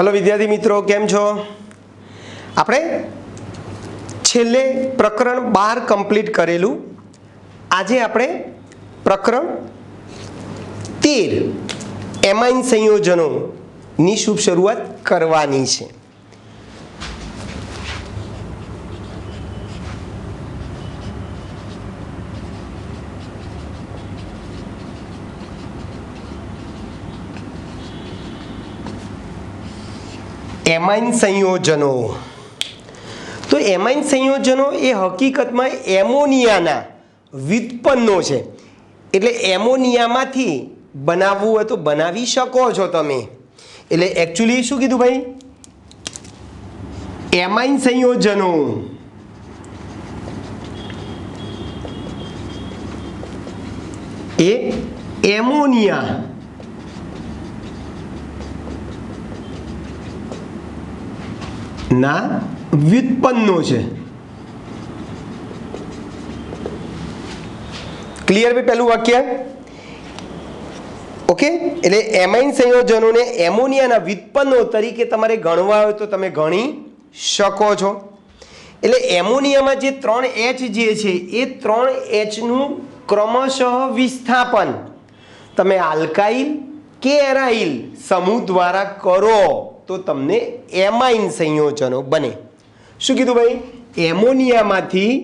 Hello विद्यार्थी मित्रों, केम छो? આપણે છેલ્લે પ્રકરણ 12 કમ્પ્લીટ કરેલું. આજે આપણે પ્રકરણ 13 એમાઇન સંયોજનોની શુભ શરૂઆત કરવાની છે. એમાઇન સંયોજનો. તો એમાઇન સંયોજનો એ હકીકતમાં એમોનિયાના વ્યુત્પન્નો છે. એટલે એમોનિયામાંથી બનાવવું હોય તો બનાવી શકો છો તમે. એટલે એકચ્યુઅલી શું કીધું ભાઈ? એમાઇન સંયોજનો એ એમોનિયા ના વ્યુત્પન્નો છે. ક્લિયર ભાઈ પહેલું વાક્ય? ઓકે, એટલે એમાઇન સંયોજનોને એમોનિયાના વ્યુત્પન્નો તરીકે તમારે ગણવા હોય તો તમે ગણી શકો છો. એટલે એમોનિયામાં જે 3H જે છે એ 3H નું ક્રમશઃ વિસ્થાપન તમે આલ્કાઇલ કે એરાઇલ સમૂહ દ્વારા કરો તો તમને એમાઇન સંયોજનો બને. શું કીધું ભાઈ? એમોનિયામાંથી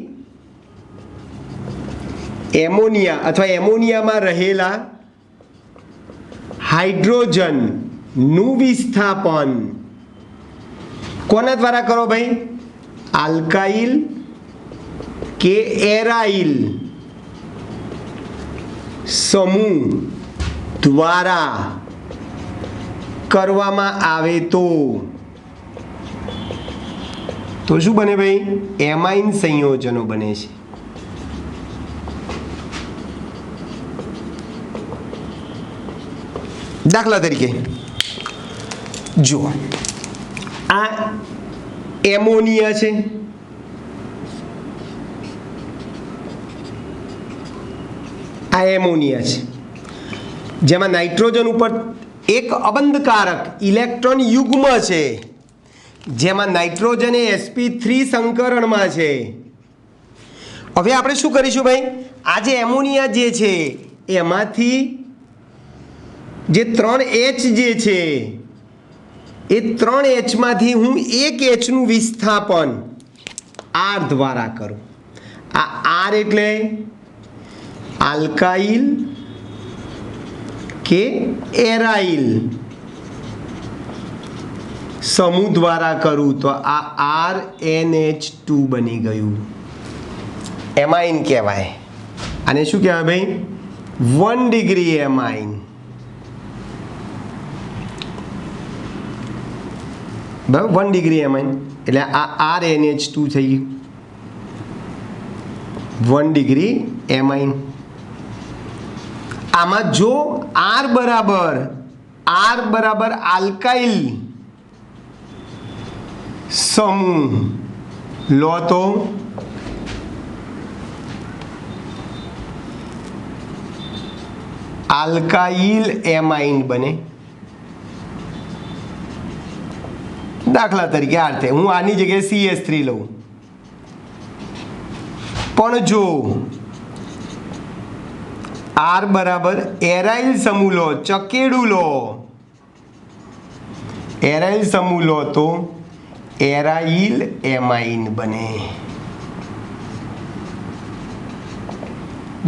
એમોનિયા અથવા એમોનિયામાં રહેલા હાઇડ્રોજન નું વિસ્થાપન કોના દ્વારા કરો ભાઈ? આલ્કાઇલ કે એરાઇલ સમૂહ દ્વારા કરવામાં આવે તો શું બને ભાઈ? એમાઇન સંયોજનો બને છે. દાખલા તરીકે જુઓ, આ એમોનિયા છે, આ એમોનિયા છે જેમાં નાઇટ્રોજન ઉપર એક અબંધકારક ઇલેક્ટ્રોન યુગ્મ છે, જેમાં નાઇટ્રોજન એ sp3 સંકરણમાં છે. હવે આપણે શું કરીશું ભાઈ? આ જે એમોનિયા જે છે એમાંથી જે 3H જે છે એ 3H માંથી હું એક H નું વિસ્થાપન R દ્વારા કરું. આ R એટલે આલ્કાઇલ કે એરાઇલ સમૂહ દ્વારા કરું તો આ RNH2 બની ગયું. એમાઇન કહેવાય. આને શું કહેવાય ભાઈ? 1 ડિગ્રી એમાઇન. બરાબર, 1 ડિગ્રી એમાઇન એટલે આ RNH2 થઈ ગયું 1 ડિગ્રી એમાઇન. આમાં જો R બરાબર આલ્કાઇલ સમૂહ લો તો આલ્કાઇલ એમાઇન બને. દાખલા તરીકે આ રીતે હું આની જગ્યાએ CH3 લઉં, પણ જો R બરાબર એરાઇલ સમૂહ લો, ચકેડું લો, એરાઇલ સમૂહ લો તો એરાઇલ એમાઇન બને.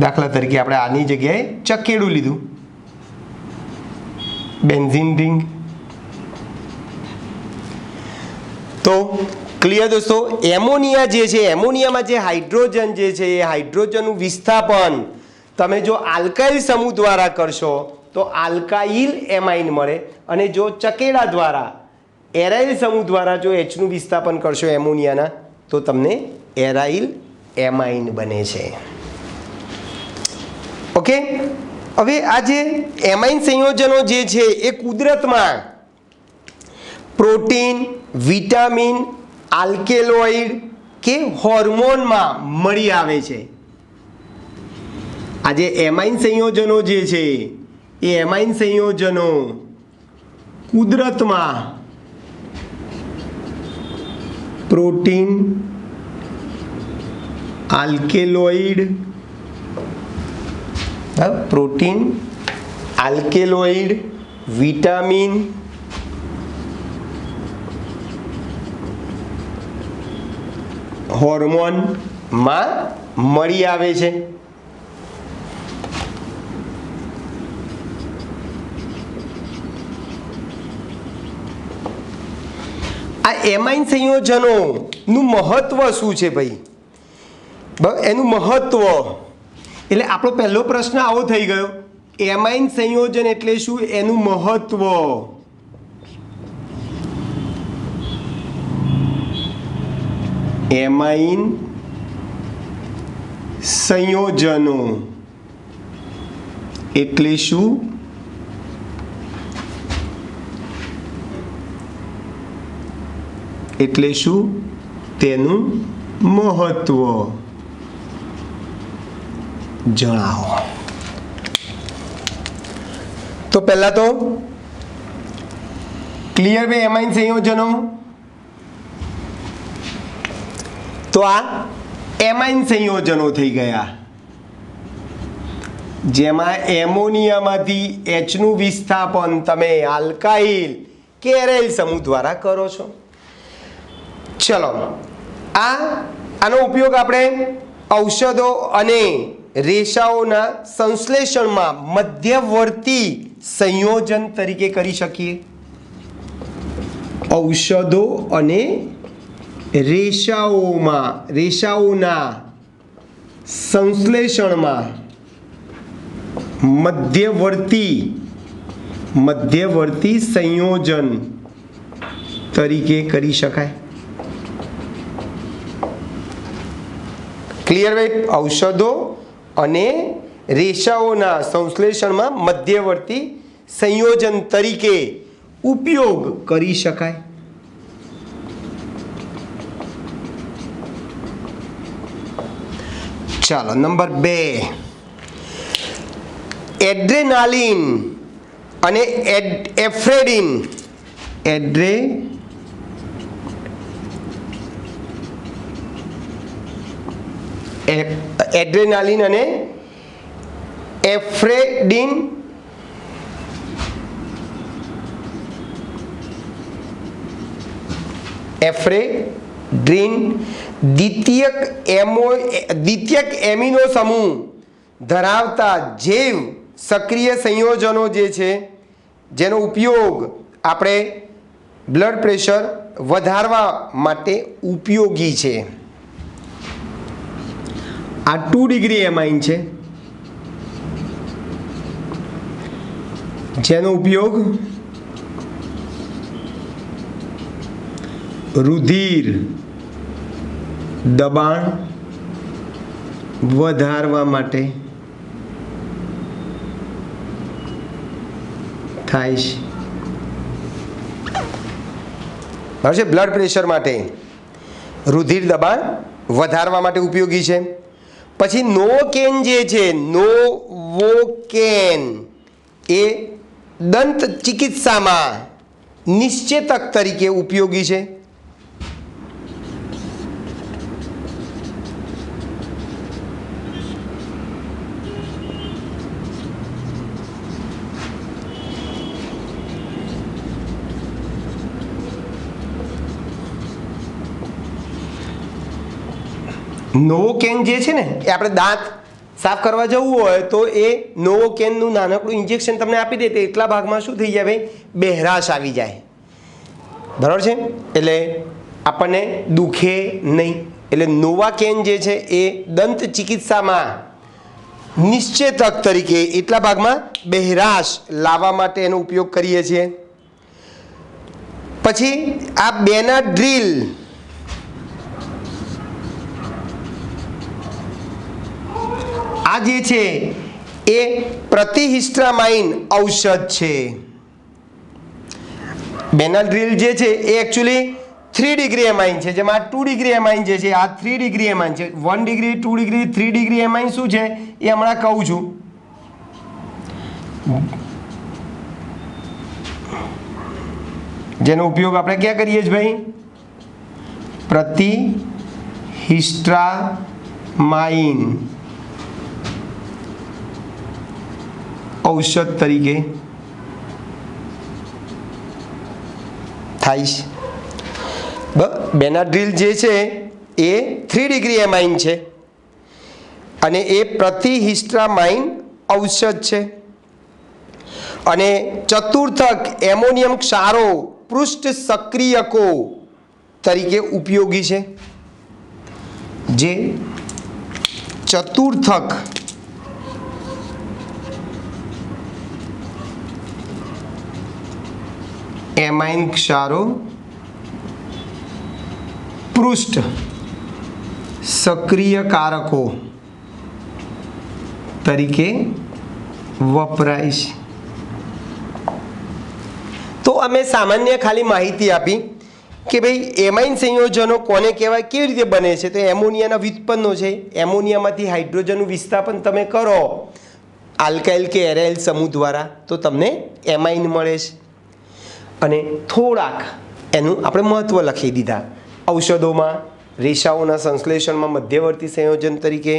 દાખલા તરીકે આપણે આની જગ્યાએ ચકેડું લીધું, બેન્ઝીન રિંગ. તો ક્લિયર દોસ્તો? એમોનિયા જે છે, એમોનિયામાં જે હાઇડ્રોજન જે છે એ હાઇડ્રોજનનું વિસ્થાપન તમે જો આલ્કાઇલ સમૂહ દ્વારા કરશો તો આલ્કાઇલ એમાઇન મળે, અને જો ચકેડા દ્વારા એરાઇલ સમૂહ દ્વારા જો H નું વિસ્થાપન કરશો એમોનિયાના તો તમને એરાઇલ એમાઇન બને છે. ઓકે, હવે આ જે એમાઇન સંયોજનો જે છે એ કુદરતમાં પ્રોટીન, વિટામિન, આલ્કેલોઇડ કે હોર્મોનમાં મળી આવે છે. આ જે એમાઇન સંયોજનો જે છે એ એમાઇન સંયોજનો કુદરતમાં પ્રોટીન, આલ્કેલોઇડ, પ્રોટીન, આલ્કેલોઇડ, વિટામિન, હોર્મોનમાં મળી આવે છે. આ એમાઇન સંયોજનોનું મહત્વ શું છે ભાઈ? એનું મહત્વ એટલે આપણો પહેલો પ્રશ્ન આવો થઈ ગયો, એમાઇન સંયોજન એટલે શું, એનું મહત્વ. એમાઇન સંયોજનો એટલે શું? એટલે શું તેનું મહત્વ જણાવો. તો પહેલા તો ક્લિયર ભાઈ એમાઇન સંયોજનો. તો આ એમાઇન સંયોજનો થઈ ગયા જેમાં એમોનિયામાંથી એચનું વિસ્થાપન તમે આલ્કાઇલ કે એરાઇલ સમૂહ દ્વારા કરો છો. ચલો, આનો ઉપયોગ આપણે ઔષધો અને રેસાઓના સંશ્લેષણમાં મધ્યવર્તી સંયોજન તરીકે કરી શકીએ. ઔષધો અને રેસાઓના સંશ્લેષણમાં મધ્યવર્તી સંયોજન તરીકે કરી શકાય. ક્લિયર ભાઈ? ઔષધો અને રેસાઓના સંશ્લેષણમાં મધ્યવર્તી સંયોજન તરીકે ઉપયોગ કરી શકાય. ચાલો, નંબર 2, એડ્રેનાલિન અને એફ્રેડિન. એડ્રેનાલિન અને એફ્રેડિન દ્વિતીયક એમિનો સમૂહ ધરાવતા જૈવ સક્રિય સંયોજનો જે છે જેનો ઉપયોગ આપણે બ્લડ પ્રેશર વધારવા માટે ઉપયોગી છે. આ 2 ડિગ્રી એમાઇન છે જેનો ઉપયોગ રુધિર દબાણ વધારવા માટે થાય છે. બરાબર છે? બ્લડ પ્રેશર માટે રુધિર દબાણ વધારવા માટે ઉપયોગી છે. પછી નોવોકેન જે છે, નોવોકેન એ દંત ચિકિત્સામાં નિશ્ચેતક તરીકે ઉપયોગી છે. નોવોકેન જે છે ને એ આપણે દાંત સાફ કરવા જવું હોય તો એ નોવોકેનનું નાનકડું ઇન્જેક્શન તમને આપી દે તો એટલા ભાગમાં શું થઈ જાય ભાઈ? બહેરાશ આવી જાય. બરાબર છે? એટલે આપણને દુખે નહીં. એટલે નોવાકેન જે છે એ દંત ચિકિત્સામાં નિશ્ચેતક તરીકે એટલા ભાગમાં બહેરાશ લાવવા માટે એનો ઉપયોગ કરીએ છીએ. પછી આ બેનાડ્રીલ આ જે છે એ પ્રતિહિસ્ટામાઇન ઔષધ છે. બેનાડ્રીલ જે છે એ એકચ્યુઅલી 3 ડિગ્રી એમાઇન છે, જેમાં 2 ડિગ્રી એમાઇન જે છે આ 3 ડિગ્રી એમાઇન છે. 1 ડિગ્રી, 2 ડિગ્રી, 3 ડિગ્રી એમાઇન શું છે એ હમણાં કહું છું. જેનો ઉપયોગ આપણે ક્યાં કરીએ છીએ ભાઈ? પ્રતિહિસ્ટ્રામાઇન ઔષધ તરીકે થાય છે। બેનાડ્રીલ જે છે એ 3 ડિગ્રી એમાઇન છે અને એ પ્રતિહિસ્ટ્રામાઇન ઔષધ છે અને ચતુર્થક એમોનિયમ ક્ષારો પૃષ્ઠ સક્રિયકો તરીકે ઉપયોગી છે। જે ચતુર્થક એમાઇન ક્ષારો પૃષ્ઠ સક્રિયકારકો તરીકે વપરાય છે। તો અમે સામાન્ય ખાલી માહિતી આપી કે ભાઈ એમાઇન સંયોજનો કોને કહેવાય, કેવી રીતે બને છે। તો એમોનિયાના વ્યુત્પન્નો છે। એમોનિયામાંથી હાઇડ્રોજનનું વિસ્થાપન તમે કરો આલ્કાઇલ કે એરાઇલ સમૂહ દ્વારા તો તમને એમાઇન મળે છે અને થોડાક એનું આપણે મહત્ત્વ લખી દીધા। ઔષધોમાં રેસાઓના સંશ્લેષણમાં મધ્યવર્તી સંયોજન તરીકે,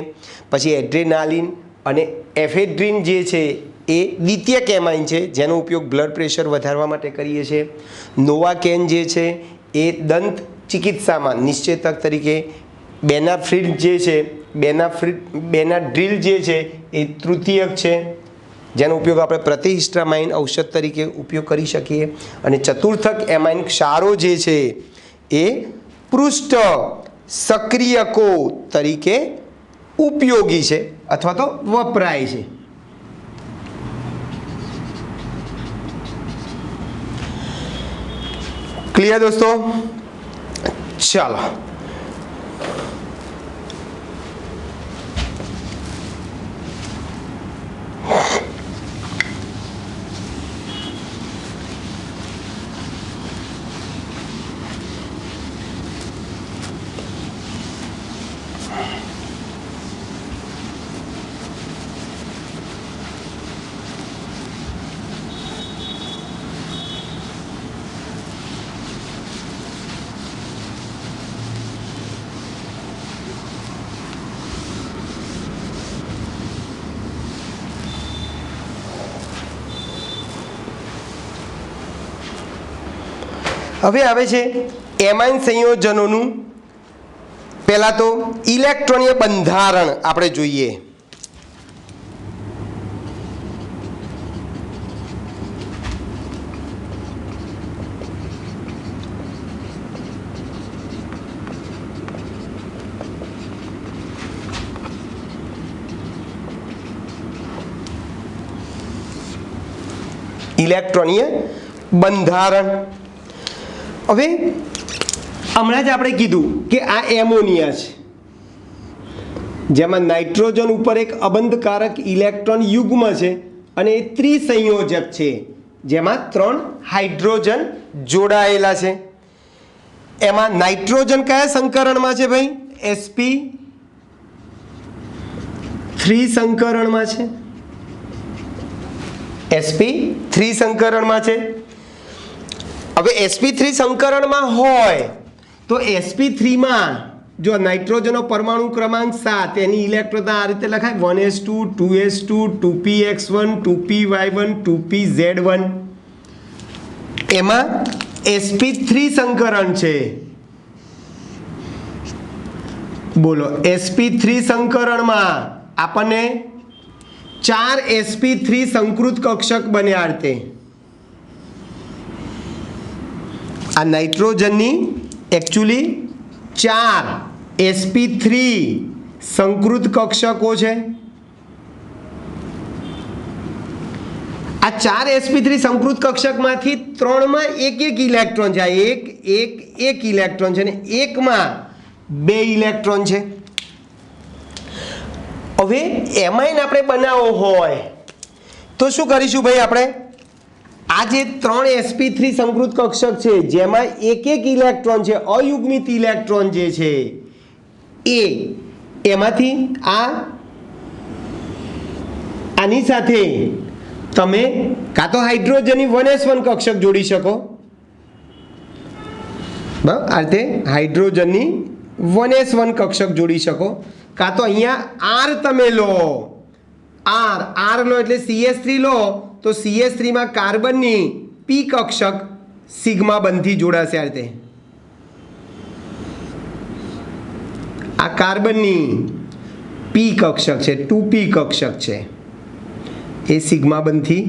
પછી એડ્રેનાલિન અને એફેડ્રિન જે છે એ દ્વિતીયક એમાઇન છે જેનો ઉપયોગ બ્લડ પ્રેશર વધારવા માટે કરીએ છીએ। નોવાકેન જે છે એ દંત ચિકિત્સામાં નિશ્ચેતક તરીકે, બેનાફ્રીડ જે છે બેનાડ્રીલ જે છે એ તૃતીયક છે જેનો ઉપયોગ આપણે પ્રતિહિસ્ટ્રામાઇન ઔષધ તરીકે ઉપયોગ કરી શકીએ અને ચતુર્થક એમાઇન ક્ષારો જે છે એ પૃષ્ઠ સક્રિયકો તરીકે ઉપયોગી છે અથવા તો વપરાય છે। ક્લિયર દોસ્તો? ચાલો હવે આવે છે એમાઇન સંયોજનોનું પહેલાં તો ઇલેક્ટ્રોનીય બંધારણ આપણે જોઈએ। ઇલેક્ટ્રોનીય બંધારણ હવે હમણાં જ આપણે કીધું કે આ એમોનિયા છે જેમાં નાઇટ્રોજન ઉપર એક અબંધકારક ઇલેક્ટ્રોન યુગ્મ છે અને એ ત્રિસંયોજક છે જેમાં 3 હાઇડ્રોજન જોડાયેલા છે। એમાં નાઇટ્રોજન કયા સંકરણમાં છે ભાઈ? sp3 સંકરણમાં છે। sp3 સંકરણમાં છે। હવે sp3 સંકરણમાં હોય તો sp3 માં જો નાઇટ્રોજનનો પરમાણુ ક્રમાંક 7 એની ઇલેક્ટ્રોન આ રીતે લખાય 1s2 2s2 2px1 2py1 2pz1 એમાં sp3 સંકરણ છે। બોલો sp3 સંકરણમાં આપણને 4 sp3 સંકૃત કક્ષક બન્યા રીતે આ નાઇટ્રોજનની એકચ્યુઅલી 4 sp3 સંકૃત કક્ષકો છે। આ 4 sp3 સંકૃત કક્ષકમાંથી 3 માં એક ઇલેક્ટ્રોન છે। એક ઇલેક્ટ્રોન છે અને એકમાં 2 ઇલેક્ટ્રોન છે। હવે એમાઇન આપણે બનાવવો હોય તો શું કરીશું ભાઈ? આપણે આ જે 3 sp3 સંકૃત કક્ષક છે જેમાં એક ઇલેક્ટ્રોન છે, અયુગ્મિત ઇલેક્ટ્રોન જે છે એમાંથી આની સાથે તમે કાં તો હાઇડ્રોજનની 1s1 કક્ષક જોડી શકો બરાબર આ રીતે હાઇડ્રોજનની 1s1 કક્ષક જોડી શકો, કાં તો અહીંયા આર તમે લો, આર લો એટલે CH3 લો તો CH3માં કાર્બનની પી કક્ષક સિગ્મા બંધથી જોડાશે. આ રીતે આ કાર્બનની પી કક્ષક છે, 2p કક્ષક છે, એ સિગ્મા બંધથી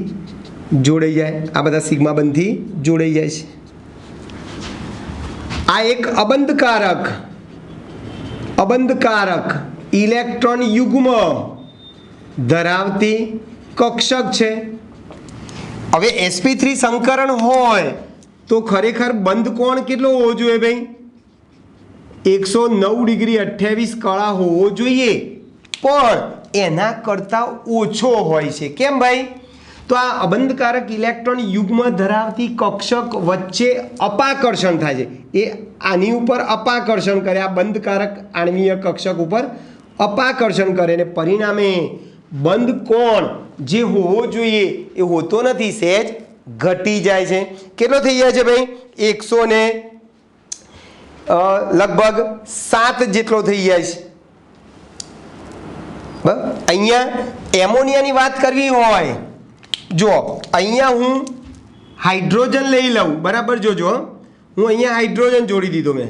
જોડાઈ જાય. આ બધા સિગ્મા બંધથી જોડાઈ જાય છે. આ એક અબંધકારક ઇલેક્ટ્રોન યુગ્મ ધરાવતી કક્ષક છે. હવે sp3 સંકરણ હોય તો ખરેખર બંધ કોણ કેટલો હોવો જોઈએ ભાઈ? 109 ડિગ્રી 28 કળા હોવો જોઈએ, પણ એના કરતાં ઓછો હોય છે. કેમ ભાઈ? તો આ અબંધકારક ઇલેક્ટ્રોન યુગ્મ ધરાવતી કક્ષક વચ્ચે અપાકર્ષણ થાય છે. એ આની ઉપર અપાકર્ષણ કરે, આ બંધકારક આણ્વીય કક્ષક ઉપર અપાકર્ષણ કરે ને પરિણામે બંધ કોણ જે હોવો જોઈએ એ હોતો નથી, સહેજ ઘટી જાય છે. કેટલો થઈ જાય છે ભાઈ? 100 લગભગ 7 જેટલો થઈ જાય છે. બરાબર. અહીંયા એમોનિયાની વાત કરવી હોય, જો અહીંયા હું હાઇડ્રોજન લઈ લઉં, બરાબર, જોજો હું અહીંયા હાઇડ્રોજન જોડી દીધો, મેં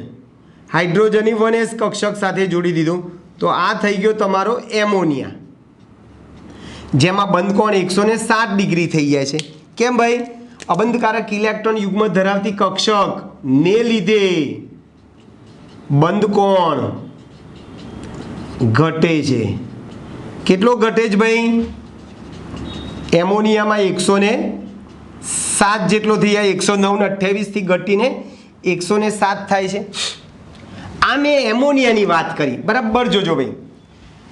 હાઇડ્રોજનની 1s કક્ષક સાથે જોડી દીધું, તો આ થઈ ગયો તમારો એમોનિયા, જેમાં બંધ કોણ 107 ડિગ્રી થઈ જાય છે. કેમ ભાઈ? અબંધકારક ઇલેક્ટ્રોન યુગ્મ ધરાવતી કક્ષક ને લીધે બંધ કોણ ઘટે છે. કેટલો ઘટે છે ભાઈ? એમોનિયામાં 107 જેટલો થઈ જાય, 109 ને 28 થી ઘટીને 107 થાય છે. આ મેં એમોનિયાની વાત કરી, બરાબર. જોજો ભાઈ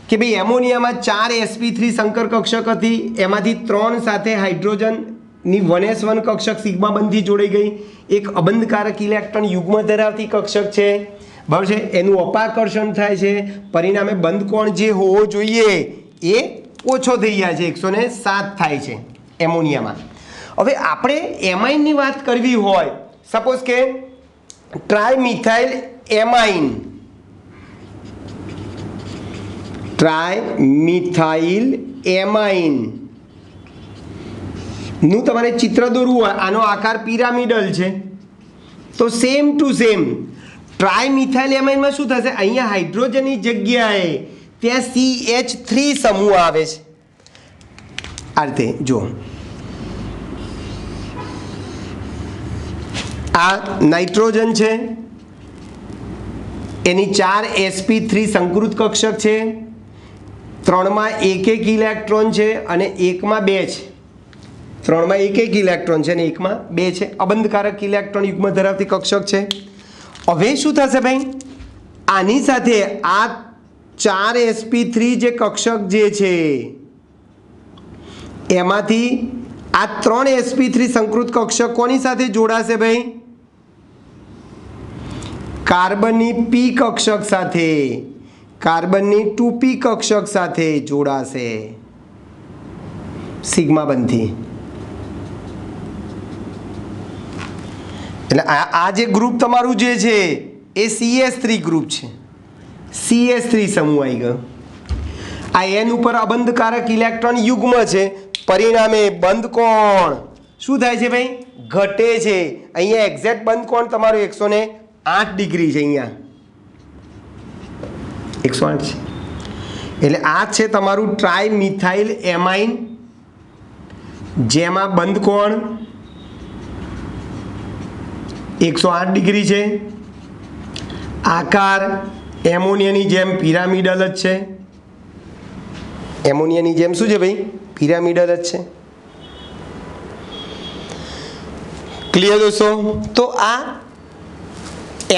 કે ભાઈ એમોનિયામાં 4 sp3 સંકર કક્ષક હતી, એમાંથી 3 સાથે હાઇડ્રોજનની 1s1 કક્ષક સિગ્મા બંધથી જોડાઈ ગઈ. એક અબંધકારક ઇલેક્ટ્રોન યુગ્મ ધરાવતી કક્ષક છે, બરાબર છે, એનું અપાકર્ષણ થાય છે, પરિણામે બંધ કોણ જે હોવો જોઈએ એ ઓછો થઈ જાય છે, 107 થાય છે એમોનિયામાં. હવે આપણે એમાઇનની વાત કરવી હોય, સપોઝ કે ટ્રાયમિથાઇલ એમાઇન નું તમારે ચિત્ર દોરવું હોય, આનો આકાર પિરામિડલ છે, તો સેમ ટુ સેમ ટ્રાયમિથાઇલ એમાઇનમાં શું થશે? અહીંયા હાઇડ્રોજનની જગ્યાએ ત્યાં CH3 સમૂહ આવે છે. આ રીતે જો, આ નાઇટ્રોજન છે, એની 4 sp3 સંકૃત કક્ષક છે, 3માં 1 ઇલેક્ટ્રોન છે અને 1માં 2 છે. 3માં 1 ઇલેક્ટ્રોન છે અને 1માં 2 છે. અબંધકારક ઇલેક્ટ્રોન યુગ્મ ધરાવતી કક્ષક છે. હવે શું થશે ભાઈ? આની સાથે આ 4 sp3 જે કક્ષક જે છે એમાંથી આ 3 sp3 સંકૃત કક્ષક કોની સાથે જોડાશે ભાઈ? કાર્બનની પી કક્ષક સાથે, કાર્બનની 2p કક્ષક સાથે જોડાશે સિગ્મા બંધથી. એટલે આ જે ગ્રુપ તમારું જે છે એ CH3 ગ્રુપ છે, CH3 સમૂહ આવી ગયો. આ એન ઉપર અબંધકારક ઇલેક્ટ્રોન યુગ્મ છે, પરિણામે બંધ કોણ શું થાય છે ભાઈ? ઘટે છે. અહીંયા એક્ઝેક્ટ બંધ કોણ તમારો 108 ડિગ્રી છે, અહીંયા 108 છે. એટલે આ છે તમારું ટ્રાયમિથાઇલ એમાઇન, જેમાં બંધ કોણ 108 ડિગ્રી છે. આકાર એમોનિયાની જેમ પિરામિડલ જ છે. એમોનિયાની જેમ શું છે ભાઈ? પિરામિડલ જ છે. ક્લિયર દોસ્તો? તો આ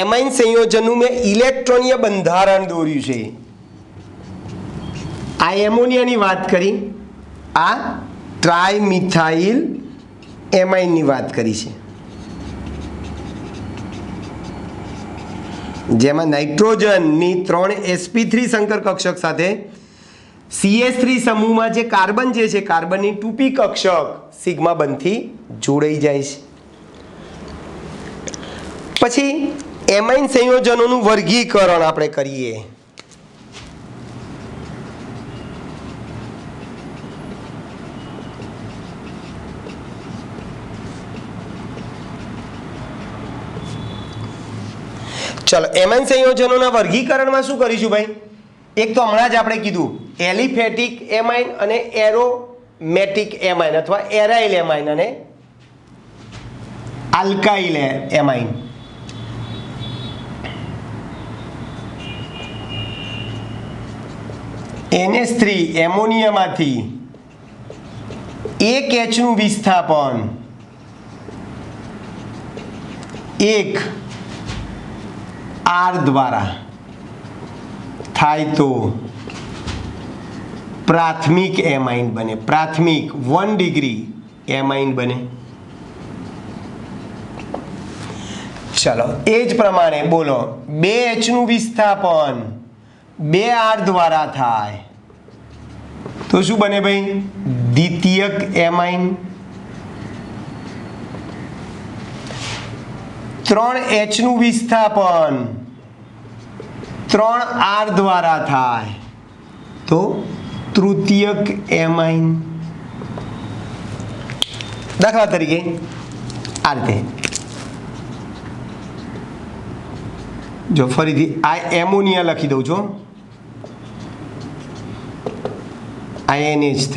એમાઇન સંયોજનનું મેં ઇલેક્ટ્રોનીય બંધારણ દોર્યું છે. આ એમોનિયાની વાત કરી, આ ટ્રાયમિથાઇલ એમાઇનની વાત કરી છે, જેમાં નાઇટ્રોજનની 3 sp3 સંકર કક્ષક સાથે CH3 સમૂહમાં જે કાર્બન જે છે, કાર્બનની 2p કક્ષક સિગ્મા બંધથી જોડાઈ જાય છે. પછી એમાઇન સંયોજનોનું વર્ગીકરણ આપણે કરીએ. ચલો, એમાઇન સંયોજનોના વર્ગીકરણમાં શું કરીશું ભાઈ? એક તો હમણાં જ આપણે કીધું એલિફેટિક એમાઇન અને એરોમેટિક એમાઇન અથવા એરાઇલ એમાઇન અને આલ્કાઇલ એમાઇન. NH3 એમોનિયામાંથી એક Hનું વિસ્થાપન એક R દ્વારા થાય તો પ્રાથમિક એમાઇન બને. પ્રાથમિક 1 ડિગ્રી એમાઇન બને. ચલો, એ જ પ્રમાણે બોલો 2 Hનું વિસ્થાપન 2 R દ્વારા થાય તો શું બને ભાઈ? દ્વિતીયક એમાઇન. 3 Hનું વિસ્થાપન 3 R દ્વારા થાય તો તૃતીયક એમાઇન. દાખલા તરીકે આ રીતે જો ફરીથી આ એમોનિયા લખી દઉં છું. આ NH3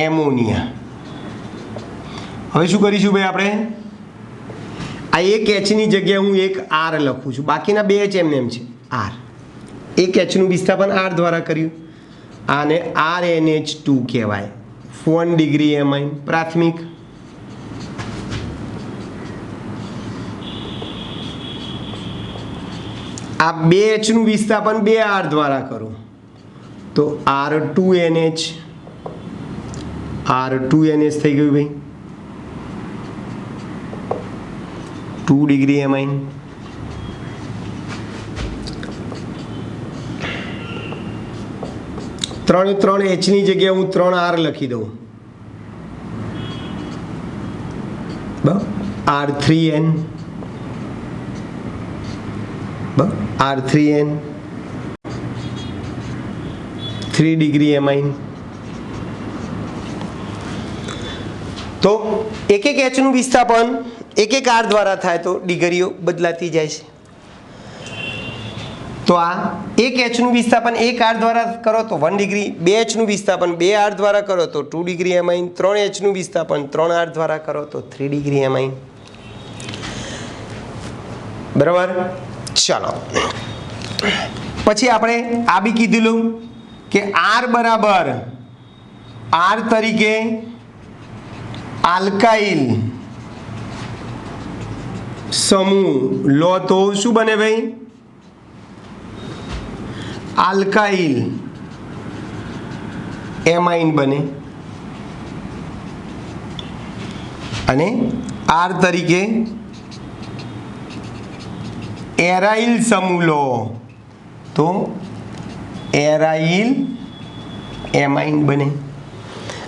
એમોનિયા. હવે શું કરીશું ભાઈ આપણે? આ એક Hની જગ્યાએ હું એક R લખું છું. બાકીના 2 H એમને એમ છે. R એક Hનું વિસ્થાપન R દ્વારા કર્યું. આને RNH2 કહેવાય. 1 ડિગ્રી એમાઇન પ્રાથમિક. આ 2 Hનું વિસ્થાપન 2 R દ્વારા કરું તો R2NH. R2NH થઈ ગયું ભાઈ 2 ડિગ્રી એમાઇન. ત્રણ Hની જગ્યાએ હું 3 R લખી દઉં. R3N R3N 3 degree amine. તો એક Hનું વિસ્થાપન એક R દ્વારા થાય તો ડિગ્રીઓ બદલાતી જાય છે. તો આ એક Hનું વિસ્થાપન એક R દ્વારા કરો તો 1 ડિગ્રી, 2 Hનું વિસ્થાપન 2 R દ્વારા કરો તો 2 ડિગ્રી એમાઇન, 3 Hનું વિસ્થાપન 3 R દ્વારા કરો તો 3 ડિગ્રી એમાઇન. બરાબર. ચાલો, પછી આપણે આ બી કીધેલું કે R બરાબર R તરીકે આલ્કાઇલ સમૂહ લો તો શું બને ભાઈ? આલ્કાઇલ એમાઇન બને. અને R તરીકે એરાઇલ સમૂહ લો તો એરાઇલ એમાઇન બને.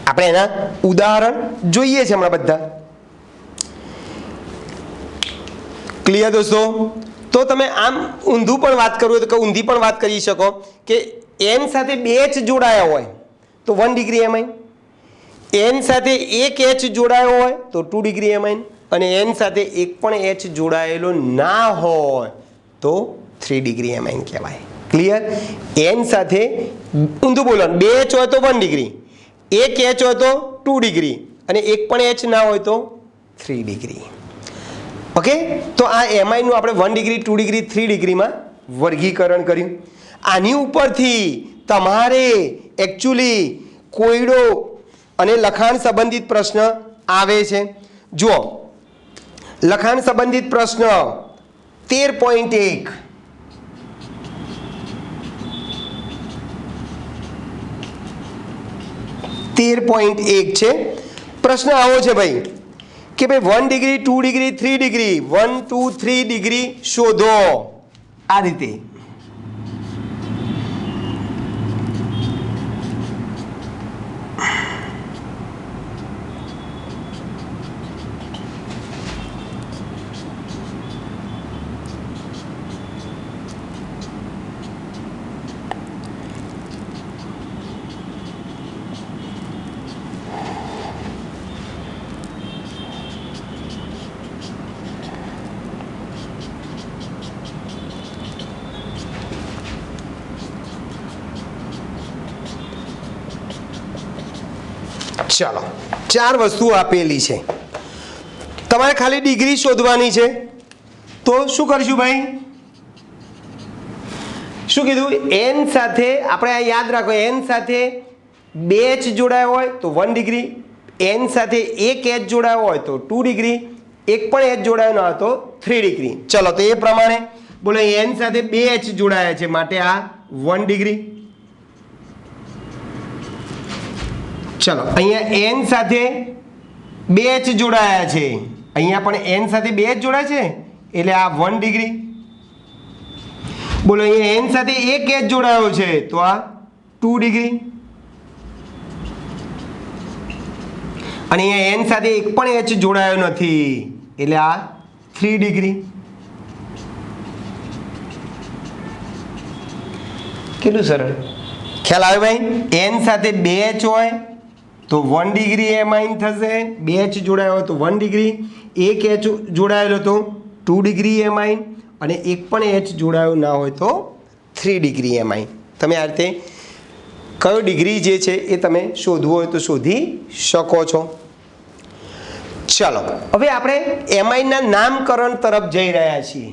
આપણે એના ઉદાહરણ જોઈએ છે હમણાં બધા. ક્લિયર દોસ્તો? તો તમે આમ ઊંધું પણ વાત કરવું હોય તો ઊંધી પણ વાત કરી શકો કે N સાથે 2 H જોડાયા હોય તો 1 ડિગ્રી એમાઇન, N સાથે 1 H જોડાયો હોય તો 2 ડિગ્રી એમાઇન, અને N સાથે એક પણ H જોડાયેલો ના હોય તો 3 ડિગ્રી એમાઇન કહેવાય. ક્લિયર? N સાથે ઊંધું બોલો 2 H હોય તો 1 ડિગ્રી, 1 H હોય તો 2 ડિગ્રી, અને એક પણ H ના હોય તો 3 ડિગ્રી. ઓકે, તો આ એમાઇનનું આપણે 1 ડિગ્રી, 2 ડિગ્રી, 3 ડિગ્રીમાં વર્ગીકરણ કર્યું. આની ઉપરથી તમારે એકચ્યુઅલી કોયડો અને લખાણ સંબંધિત પ્રશ્ન આવે છે. જુઓ, લખાણ સંબંધિત પ્રશ્ન 13.1 13.1 છે. પ્રશ્ન આવો છે ભાઈ કે ભાઈ 1 ડિગ્રી, 2 ડિગ્રી, 3 ડિગ્રી, 1, 2, 3 ડિગ્રી શોધો. આ રીતે ચાલો 4 વસ્તુ આપેલી છે, તમારે ખાલી ડિગ્રી શોધવાની છે. તો શું કરશું ભાઈ? શું કીધું? એન સાથે આપણે આ યાદ રાખો, એન સાથે 2 એચ જોડાયા હોય તો 1 ડિગ્રી, એન સાથે 1 એચ જોડાયો હોય તો 2 ડિગ્રી, એક પણ એચ જોડાયો ન હોય તો 3 ડિગ્રી. ચલો તો એ પ્રમાણે બોલો, એન સાથે 2 એચ જોડાયા છે માટે આ 1 ડિગ્રી. ચલો અહીંયા એન સાથે 2 એચ જોડાયા છે, અહીંયા પણ એન સાથે 2 એચ જોડાય છે એટલે આ 1 ડિગ્રી. બોલો અહીંયા એન સાથે 1 એચ જોડાયો છે તો આ 2 ડિગ્રી. અને અહીંયા એન સાથે એક પણ એચ જોડાયો નથી એટલે આ 3 ડિગ્રી. કેટલું સરળ ખ્યાલ આવે ભાઈ? એન સાથે 2 એચ હોય તો 1 ડિગ્રી એમાઇન થશે, 2 એચ જોડાયો હોય તો 1 ડિગ્રી, 1 એચ જોડાયેલો તો 2 ડિગ્રી એમાઇન, અને એક પણ એચ જોડાયો ના હોય તો 3 ડિગ્રી એમાઇન. તમે આ રીતે કયો ડિગ્રી જે છે એ તમે શોધવું હોય તો શોધી શકો છો. ચાલો હવે આપણે એમાઇનના નામકરણ તરફ જઈ રહ્યા છીએ.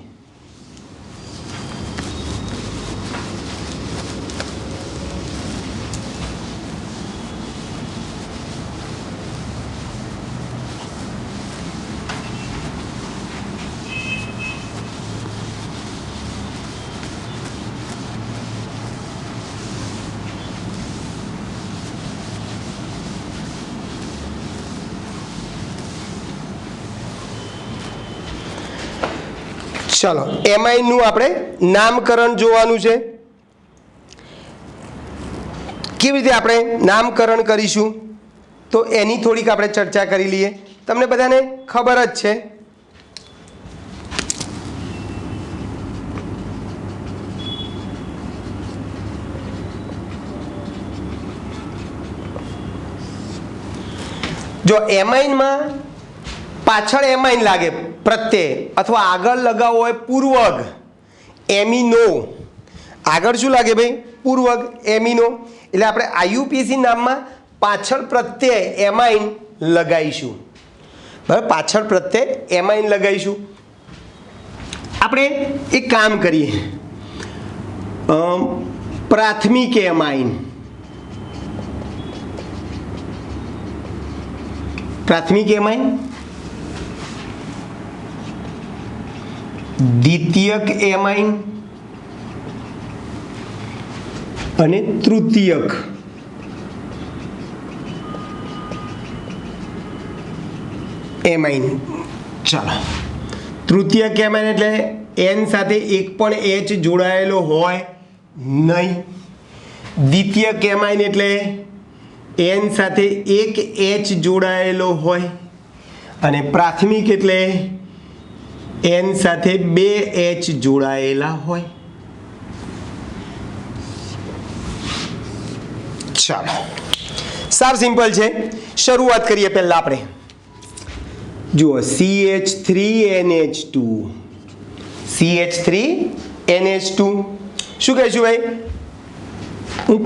ચાલો એમાઇનનું આપણે નામકરણ જોવાનું છે. કેવી રીતે આપણે નામકરણ કરીશું તો એની થોડીક આપણે ચર્ચા કરી લઈએ. તમને બધાને ખબર જ છે જો એમાઇનમાં પાછળ એમાઇન લાગે પ્રત્યય અથવા આગળ લગાવવો હોય પૂર્વક એમિનો, આગળ શું લાગે ભાઈ? પૂર્વક એમિનો. એટલે આપણે આઈયુપીએસી નામમાં પાછળ પ્રત્યય એમાઇન લગાવીશું. બરાબર, પાછળ પ્રત્યય એમાઇન લગાવીશું. આપણે એક કામ કરીએ, પ્રાથમિક એમાઇન, પ્રાથમિક એમાઇન, દ્વિતીયક એમાઇન અને તૃતીયક એમાઇન. ચાલો તૃતીયક એમાઇન એટલે એન સાથે એક પણ એચ જોડાયેલો હોય નહીં. દ્વિતીયક એમાઇન એટલે એન સાથે એક એચ જોડાયેલો હોય. અને પ્રાથમિક એટલે એન સાથે 2 એચ જોડાયેલા હોય. ચાલો સાવ સિમ્પલ છે. શરૂઆત કરીએ પહેલા આપણે. જુઓ CH3NH2, CH3NH2 શું કહીશું ભાઈ? હું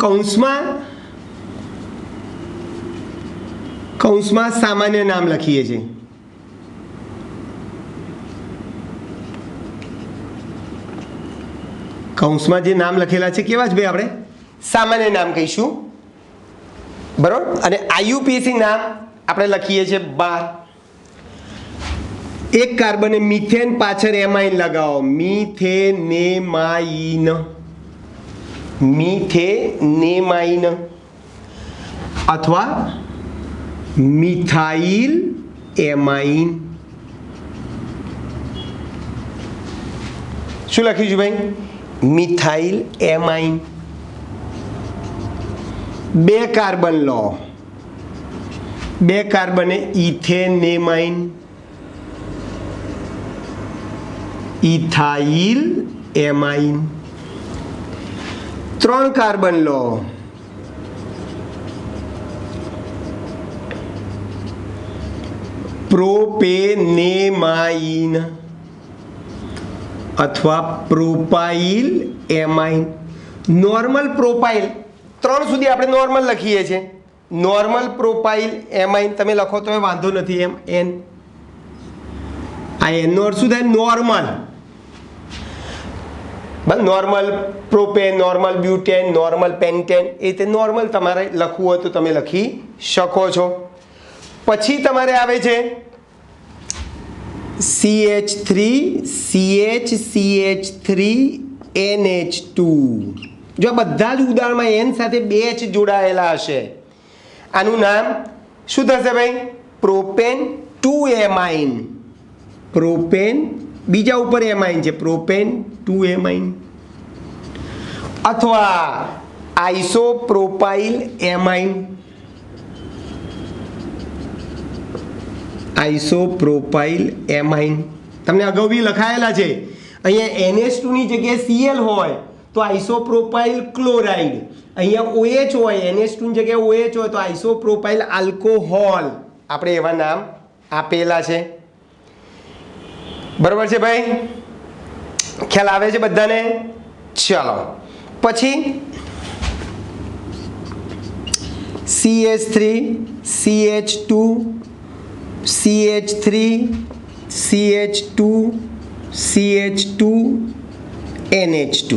કૌંસમાં સામાન્ય નામ લખીએ છીએ. કૌંસમાં જે નામ લખેલા છે કેવા જ ભાઈ? આપણે સામાન્ય નામ કહીશું. બરાબર. અને આઈયુપીએસી નામ આપણે લખીએ છીએ 12. એક કાર્બને મિથેન પાછળ એમાઇન લગાવો, મિથેનેમાઇન, મિથેનેમાઇન અથવા મિથાઇલ એમાઇન. શું લખીશું ભાઈ? Methyl amine. 2 કાર્બન લો, 2 કાર્બને ઇથેનેમાઇન, ઇથાઇલ એમાઇન. 3 કાર્બન લો, પ્રોપેનેમાઇન અથવા પ્રોપાઇલ એમાઇન. નોર્મલ પ્રોપાઇલ 3 સુધી આપણે નોર્મલ લખીએ છીએ. નોર્મલ પ્રોપાઇલ એમાઇન તમે લખો તો વાંધો નથી એમ એન આ એનનો અર્થ શું થાય નોર્મલ બસ normal propane normal butane normal pentane એ રીતે નોર્મલ તમારે લખવું હોય તો તમે લખી શકો છો પછી તમારે આવે છે CH3CH3NH2 જો બધા જ ઉદાહરણમાં એન સાથે બે H જોડાયેલા હશે આનું નામ શું થશે ભાઈ પ્રોપેન 2 એમાઇન પ્રોપેન બીજા ઉપર એમાઇન છે પ્રોપેન 2 એમાઇન અથવા આઇસોપ્રોપાઇલ એમાઇન આઇસોપ્રોપાઇલ એમાઇન તમને અગાઉ બી લખાયેલા છે અહીંયા NH2 ની જગ્યાએ Cl હોય તો આઇસોપ્રોપાઇલ ક્લોરાઇડ અહીંયા OH હોય NH2 ની જગ્યાએ OH હોય તો આઇસોપ્રોપાઇલ આલ્કોહોલ આપણે એવા નામ આપેલા છે બરાબર છે ભાઈ ખ્યાલ આવે છે બધાને ચલો પછી CH3 CH2 CH3 CH2 CH2 NH2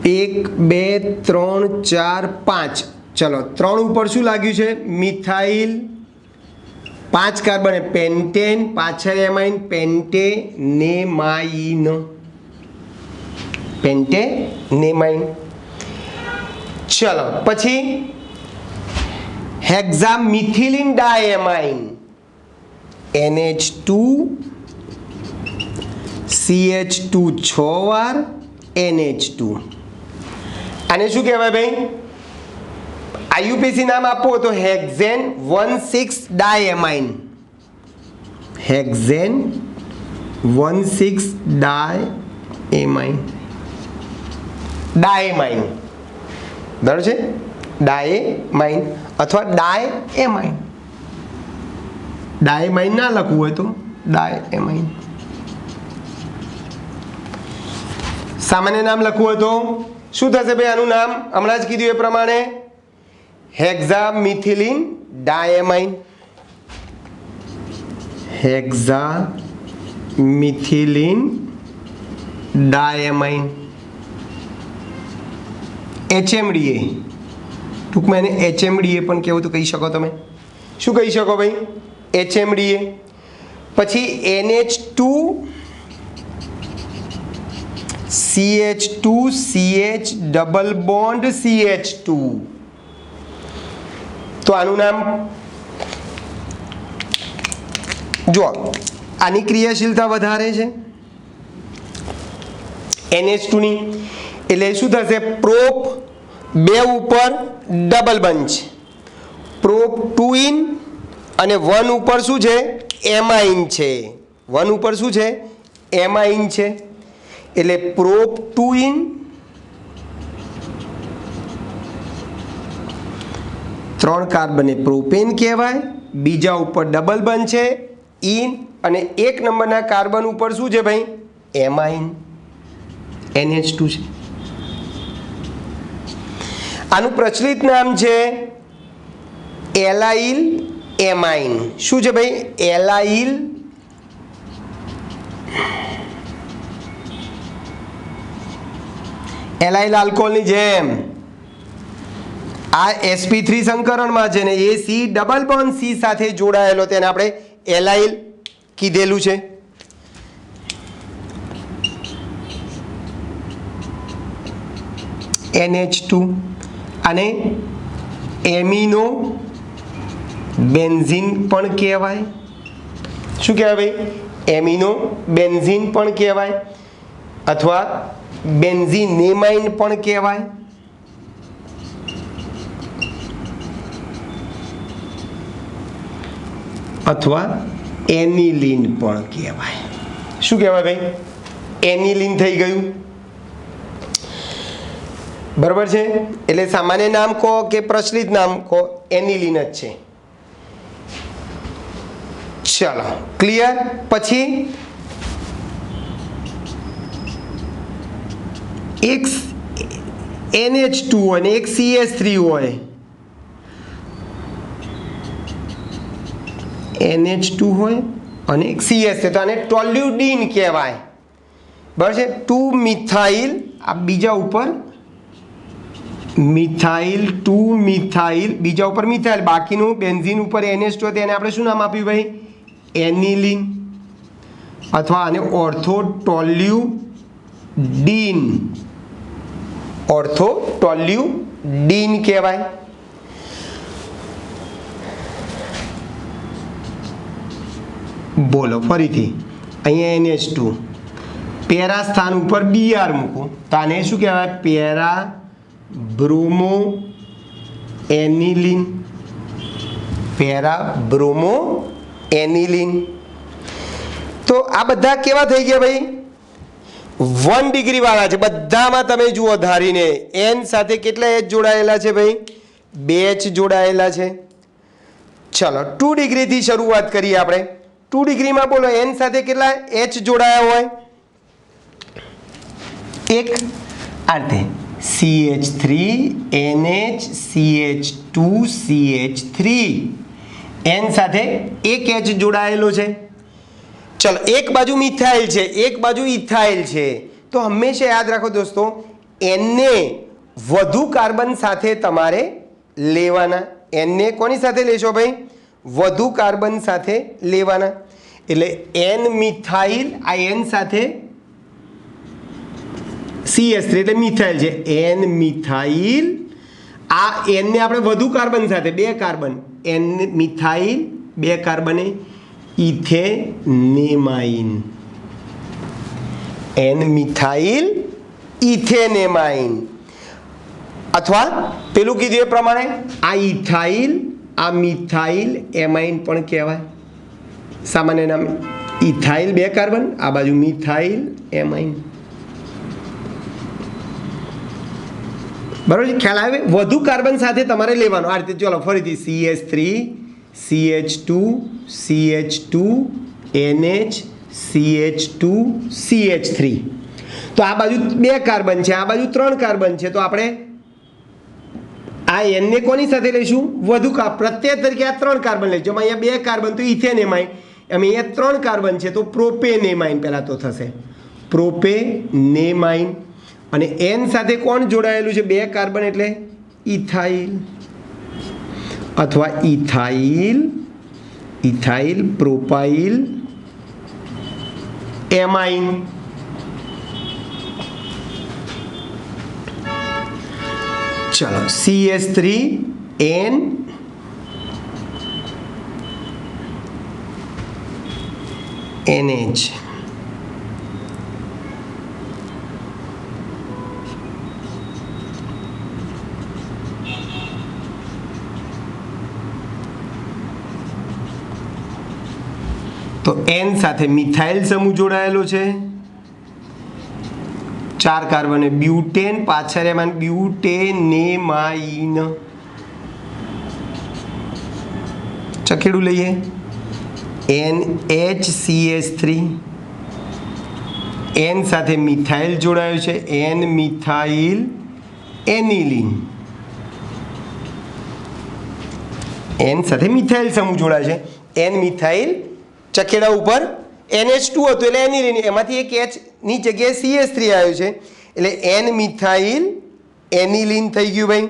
1 2 3 4 5 ચલો 3 ઉપર શું લાગ્યું છે મિથાઇલ 5 કાર્બન પેન્ટેન પાછળ એમાઇન પેન્ટેનેમાઇન ચલો પછી હેક્ઝામિથિલિન ડાયમાઇન NH2 CH2 6 વાર NH2 આને શું કહેવાય ભાઈ IUPAC નામ આપો તો હેક્ઝેન 16 ડાયમાઇન હેક્ઝેન 16 ડાયમાઇન ડાયમાઇન બરાબર છે ડાયમાઇન અથવા ડાયએમાઇન ડાયમાઇન ના લખવું હોય તો ડાયએમાઇન સામાન્ય નામ લખવું હોય તો શું થશે ભાઈ આનું નામ હમણાં જ કીધું એ પ્રમાણે હેક્ઝામિથિલિન ડાયમાઇન હેક્ઝામિથિલિન ડાયમાઇન HMDA ટૂંકમાં એને HMDA પણ કહેવું તો કહી શકો તમે શું કહી શકો ભાઈ HMDA પછી NH2 CH2 CH double bond CH2 તો આનું નામ જો આની ક્રિયાશીલતા વધારે છે NH2 ની એટલે શું થશે પ્રોપ 2 ઉપર ડબલ બંધ છે પ્રોપ 2 ઇન અને 1 ઉપર શું છે એમાઇન છે 1 ઉપર શું છે એમાઇન છે એટલે prop 2 in 3 carbon A propane કહેવાય બીજા ઉપર ડબલ બંધ છે ઇન અને 1 નંબરના કાર્બન ઉપર શું છે ભાઈ એમાઇન NH2 છે આનું પ્રચલિત નામ છે એલાઇલ એમાઇન શું છે ભાઈ એલાઇલ એલાઇલ આલ્કોહોલની જેમ આ sp3 સંકરણમાં છે ને એ C ડબલ બોન્ડ C સાથે જોડાયેલો તેને આપણે એલાઇલ કીધેલું છે NH2 અને એમિનો બેન્ઝીન પણ કહેવાય શું કહેવાય ભાઈ એમિનો બેન્ઝીન પણ કહેવાય અથવા બેન્ઝીનેમાઇન પણ કહેવાય અથવા એનિલિન પણ કહેવાય શું કહેવાય ભાઈ એનિલિન થઈ ગયું બરાબર છે એટલે સામાન્ય નામ કહો કે પ્રચલિત નામ કહો એનિલિન જ છે ચલો ક્લિયર પછી એક NH2 અને એક CH3 હોય, NH2 હોય અને એક CH3, તો આને ટોલ્યુડીન કહેવાય. બરાબર છે. 2 મિથાઇલ, આ બીજા ઉપર મિથાઇલ, 2 મિથાઇલ, બીજા ઉપર મિથાઇલ, બાકીનું બેન્ઝીન ઉપર NH2, તેને આપણે શું નામ આપ્યું ભાઈ? એનિલિન, અથવા આને ઓર્થોટોલ્યુડીન, ઓર્થોટોલ્યુડીન કહેવાય. બોલો ફરીથી. અહીંયા NH2, પેરા સ્થાન ઉપર Br મૂકો તો આને શું કહેવાય? Para bromo aniline, para bromo aniline. તો આ બધા કેવા થઈ ગયા ભાઈ? 1 ડિગ્રી વાળા છે બધામાં. તમે જુઓ ધારીને N સાથે કેટલા H જોડાયેલા છે ભાઈ? 2 H જોડાયેલા છે. ચલો 2 ડિગ્રીથી શરૂઆત કરીએ આપણે. 2 ડિગ્રીમાં બોલો N સાથે કેટલા H જોડાયા હોય? એક આ રીતે CH3 NH CH2 CH3, N સાથે એક H જોડાયેલો છે. ચલો એક બાજુ મિથાઇલ છે, એક બાજુ ઇથાઇલ છે, તો હંમેશા યાદ રાખો દોસ્તો, N ને વધુ કાર્બન સાથે તમારે લેવાના. N ને કોની સાથે લેશો ભાઈ? વધુ કાર્બન સાથે લેવાના. એટલે N મિથાઇલ, આ N સાથે CH3 એટલે મિથાઇલ છે, N મિથાઇલ. આ N ને આપણે વધુ કાર્બન સાથે 2 કાર્બન, N મિથાઇલ 2 કાર્બને ઇથેનેમાઇન, N મિથાઇલ ઇથેનેમાઇન. અથવા પેલું કીધું એ પ્રમાણે આ ઇથાઇલ, આ મિથાઇલ એમાઇન પણ કહેવાય. સામાન્ય નામ ઇથાઇલ 2 કાર્બન, આ બાજુ મિથાઇલ એમાઇન. બરાબર છે? ખ્યાલ આવે? વધુ કાર્બન સાથે તમારે લેવાનો આ રીતે. ચલો ફરીથી CH3 CH2 CH2 NH CH2 CH3. તો આ બાજુ 2 કાર્બન છે, આ બાજુ 3 કાર્બન છે, તો આપણે આ N ને કોની સાથે લઈશું? વધુ પ્રત્યય તરીકે આ 3 કાર્બન લઈશું. અહીંયા 2 કાર્બન તો ઇથેનેમાઇન, અહીંયા 3 કાર્બન છે તો પ્રોપેનેમાઇન પહેલાં તો થશે, પ્રોપેનેમાઇન. અને N સાથે કોણ જોડાયેલું છે? 2 કાર્બન એટલે ઇથાઇલ, અથવા ઇથાઇલ ઇથાઇલ પ્રોપાઇલ એમાઇન. ચલો CH3 N NH. તો N સાથે મિથાઇલ સમૂહ જોડાયેલો છે, 4 કાર્બન, બ્યુટેન, પાછળ એમાં બ્યુટેનેમાઇન. ચકેડું લઈએ, NHCH3, N સાથે મિથાઇલ જોડાયો છે, N મિથાઇલ એનિલિન. N સાથે મિથાઇલ સમૂહ જોડાય છે, N મિથાઇલ. ચકેડા ઉપર NH2 હતું એટલે એનિલિન, એમાંથી એક H ની જગ્યાએ CH3 આવ્યું છે એટલે N મિથાઇલ એનિલિન થઈ ગયું ભાઈ.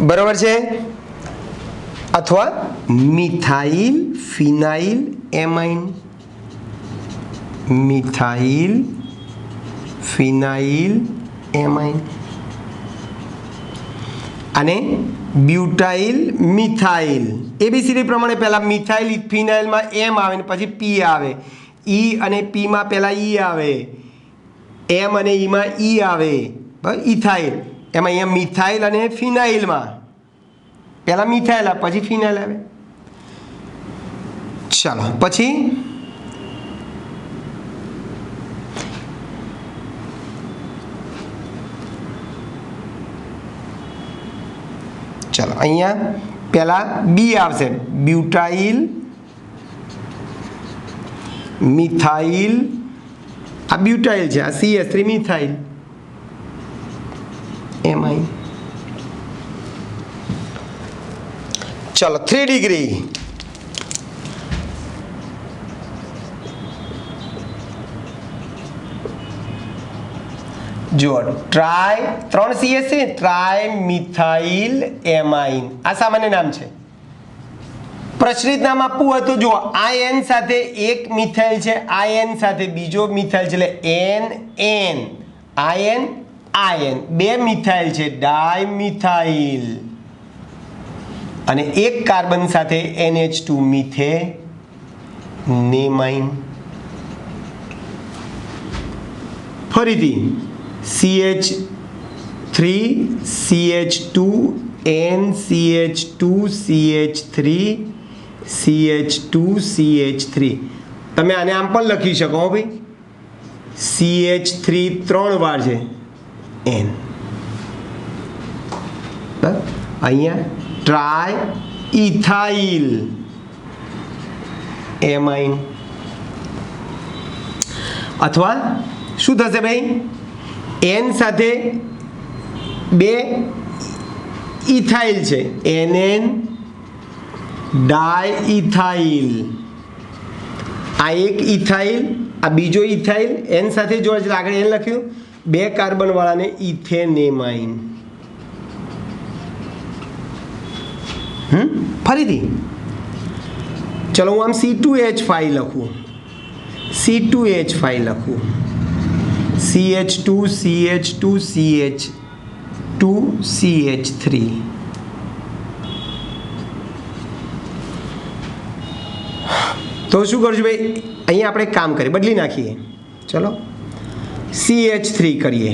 બરાબર છે? અથવા મિથાઇલ ફિનાઇલ એમાઇન, મિથાઇલ ફિનાઇલ એમાઇન. અને બ્યુટાઇલ મિથાઇલ. ABCD પ્રમાણે પહેલાં મિથાઇલ ફિનાઇલમાં M આવે ને પછી P આવે, E અને P માં પહેલાં E આવે, M અને E માં E આવે. બરાબર? ઇથાઇલ, એમાં અહીંયા મિથાઇલ અને ફિનાઇલમાં પહેલાં મિથાઇલ આવે પછી ફિનાઇલ આવે. ચાલો પછી ચાલો અહીંયા પહેલાં B આવશે, બ્યુટાઇલ મિથાઇલ. આ બ્યુટાઇલ છે, આ CH3 મિથાઇલ. એમાઇન. ચલો 3 ડિગ્રી. જો ટ્રાય 3 CS છે, ટ્રાય મિથાઇલ એમાઇન આ સામાન્ય નામ છે. પ્રચલિત નામ આપવું હોય તો જુઓ આ એન સાથે એક મિથાઇલ છે, આ એન સાથે બીજો મિથાઇલ છે, એટલે એન એન આયન આયન, બે મિથાઇલ છે ડાયમિથાઇલ, અને એક કાર્બન સાથે NH2 મિથેનેમાઇન. ફરીથી CH3 CH2 NCH2 CH3 CH2 CH3. તમે આને આમ પણ લખી શકો હો ભાઈ, CH3 3 વાર છે N. અહીંયા ટ્રાય ઇથાઇલ એમાઇન. અથવા શું થશે ભાઈ, N સાથે બે ઇથાઇલ છે, NN ડાયઇથાઇલ. આ એક ઇથાઇલ, આ બીજો ઇથાઇલ, N સાથે જોડે છે આગળ N લખ્યું, બે કાર્બન વાળાને ઇથેનેમાઇન. ફરીથી ચલો હું આમ C2H5 લખું, C2H5 લખું, CH2 CH2 CH2 CH3. તો શું કરશું ભાઈ, અહીંયા આપણે કામ કરીએ, બદલી નાખીએ. ચલો CH3 કરીએ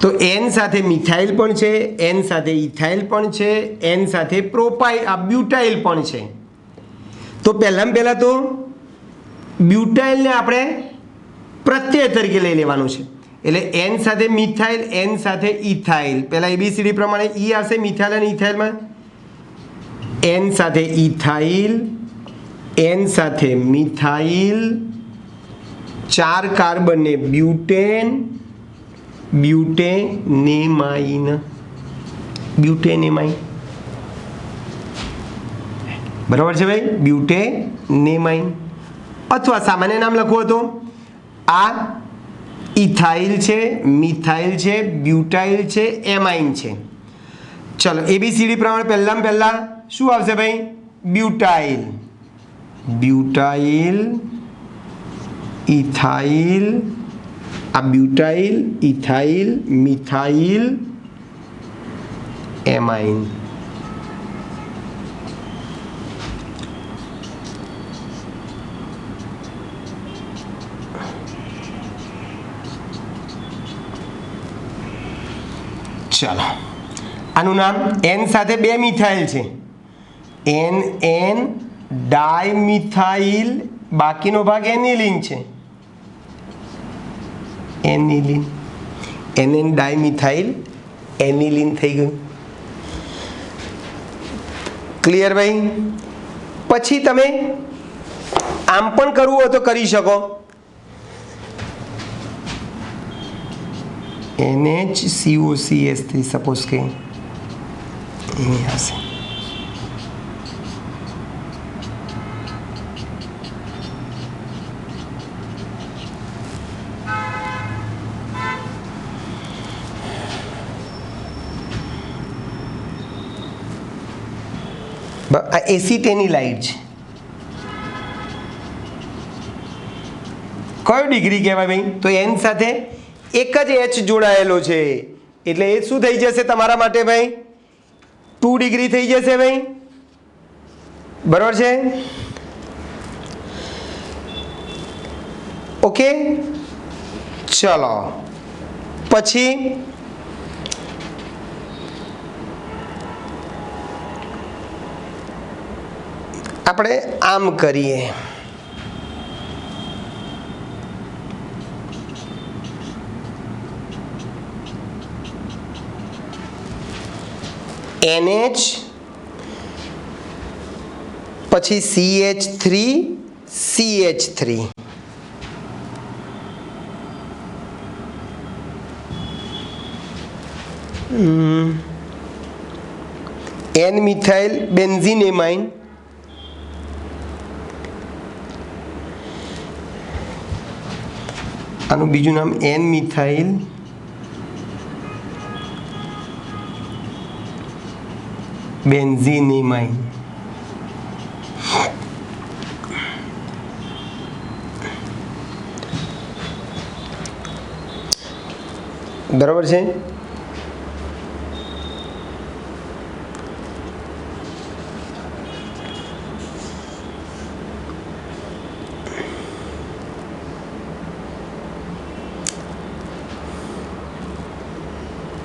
તો N સાથે મિથાઇલ પણ છે, N સાથે ઇથાઇલ પણ છે, N સાથે પ્રોપાઇલ બ્યુટાઇલ પણ છે. તો પહેલાં તો બ્યુટાઇલને આપણે પ્રત્યય તરીકે લઈ લેવાનું છે, એટલે N સાથે મિથાઇલ, N સાથે ઇથાઇલ. પહેલાં ABCD પ્રમાણે E આવશે મિથાઇલ અને ઇથાઇલમાં, N સાથે ઇથાઇલ, N સાથે મિથાઇલ, 4 કાર્બનને બ્યુટેન, બ્યુટેનેમાઇન, બ્યુટેનેમાઇન. બરાબર છે ભાઈ, બ્યુટેનેમાઇન. અથવા સામાન્ય નામ લખવું તો આ ઇથાઇલ છે, મિથાઇલ છે, બ્યુટાઇલ છે, એમાઇન છે. ચલો ABCD પ્રમાણે પહેલાં શું આવશે ભાઈ, બ્યુટાઇલ, બ્યુટાઇલ ઇથાઇલ, આ બ્યુટાઇલ ઇથાઇલ મિથાઇલ એમાઇન. ચાલો આનું નામ, N સાથે બે મિથાઇલ છે, NN ડાયમિથાઇલ, બાકીનો ભાગ એનિલિન છે, એનિલિન, NN ડાયમિથાઇલ એનિલિન થઈ ગયું. ક્લિયર ભાઈ. પછી તમે આમ પણ કરવું હોય તો કરી શકો, NHCOCH3 સપોઝ કે અહીંયા હશે. આ એસિટેનિલાઇડ છે. કયો ડિગ્રી કહેવાય ભાઈ, તો N સાથે એક જ H જોડાયેલો છે, એટલે એ શું થઈ જશે તમારા માટે ભાઈ, 2 ડિગ્રી થઈ જશે ભાઈ. બરાબર છે, ઓકે. ચલો પછી આપણે આમ કરીએ, NH પછી CH3 CH3, એન મિથાઇલ બેન્ઝીનેમાઇન, આનું બીજું નામ એન મિથાઇલ બેન્ઝીનેમાઇન. બરાબર છે.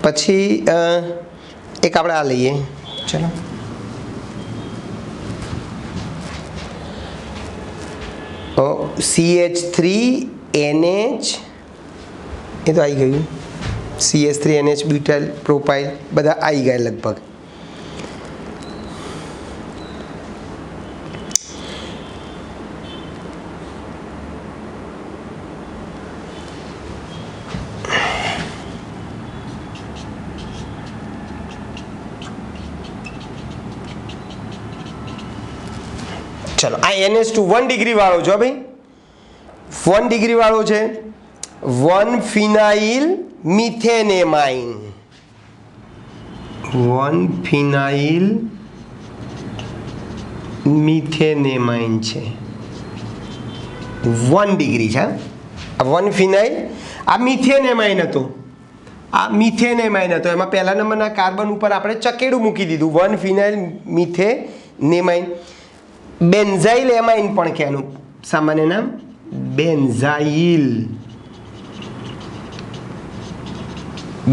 પછી એક આપણે આ લઈએ, ચલો. CH3NH એ તો આવી ગયું. CH3NH બ્યુટાઇલ પ્રોપાઇલ બધા આવી ગયા લગભગ. ચલો, આ NH2 1 ડિગ્રી વાળો છો ભાઈ, 1 ડિગ્રી વાળો છે. 1 ફિનાઇલ મિથેનેમાઇન, 1 ફિનાઇલ મિથેનેમાઇન છે, 1 ડિગ્રી છે. આ 1 ફિનાઇલ, આ મિથેનેમાઇન હતો, આ મિથેનેમાઇન હતો. એમાં પહેલા નંબરના કાર્બન ઉપર આપણે ચકેડું મૂકી દીધું, 1 ફિનાઇલ મિથેનેમાઇન. બેન્ઝાઇલ એમાઇન પણ કે આનું સામાન્ય નામ બેન્ઝાઇલ,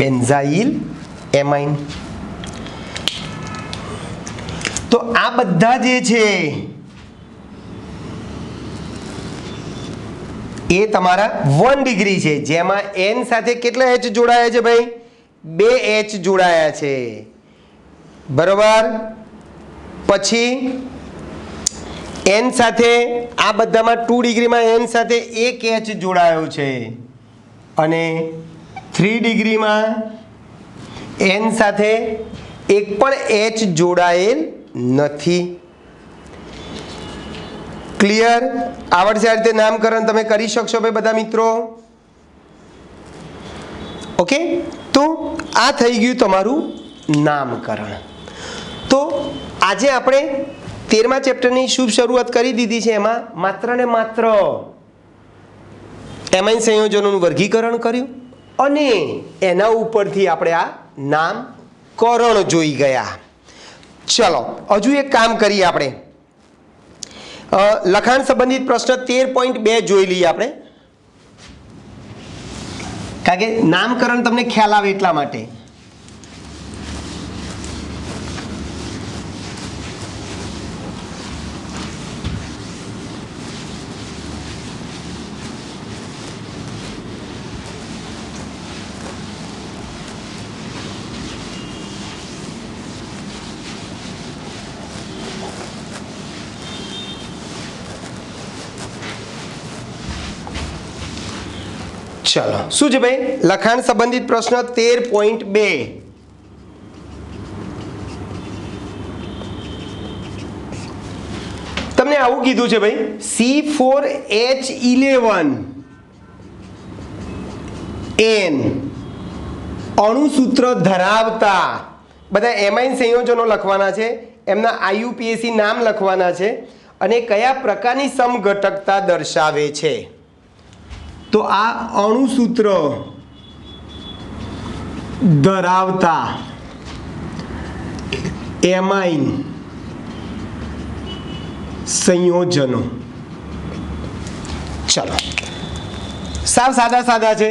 બેન્ઝાઇલ એમાઇન. તો આ બધા જે છે એ તમારા 1 ડિગ્રી છે, જેમાં N સાથે કેટલા H જોડાયા છે ભાઈ? 2 H જોડાયા છે, બરોબર. પછી N સાથે આ બધામાં 2 ડિગ્રીમાં N સાથે 1 H જોડાયો છે, અને 3 ડિગ્રીમાં N સાથે એક પણ H જોડાયેલ નથી. ક્લિયર? આવડશે આ રીતે નામકરણ તમે કરી શકશો ભાઈ બધા મિત્રો? ઓકે, તો આ થઈ ગયું તમારું નામકરણ. તો આજે આપણે 13મા ચેપ્ટરની શુભ શરૂઆત કરી દીધી છે. એમાં માત્ર ને માત્ર એમાઇન સંયોજનોનું વર્ગીકરણ કર્યું અને એના ઉપરથી આપણે આ નામકરણ જોઈ ગયા. ચલો, હજુ એક કામ કરીએ આપણે. લખાણ સંબંધિત પ્રશ્ન 13.2 જોઈ લઈએ આપણે, કારણ કે નામકરણ તમને ખ્યાલ આવે એટલા માટે. ચલો, શું છે ભાઈ? લખાણ સંબંધિત પ્રશ્ન 13.2. તમને આવું કીધું છે ભાઈ, C4H11N અણુસૂત્ર ધરાવતા બધા એમાઇન સંયોજનો લખવાના છે, એમના IUPAC નામ લખવાના છે અને કયા પ્રકારની સમઘટકતા દર્શાવે છે. તો આ અણુસૂત્ર ધરાવતા એમાઇન સંયોજનો. ચલો, સાવ સાદા સાદા છે.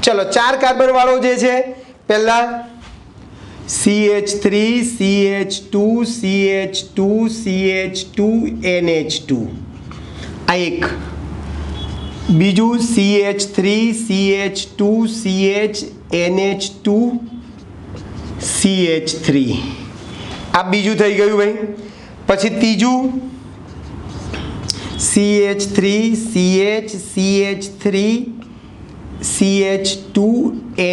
ચલો, 4 કાર્બન વાળો જે છે, પહેલા CH3 CH2 CH2 CH2 NH2, આ એક. બીજું CH3 CH2 CH NH2 CH3, આ બીજું થઈ ગયું ભાઈ. પછી ત્રીજું CH3 CH CH3 CH2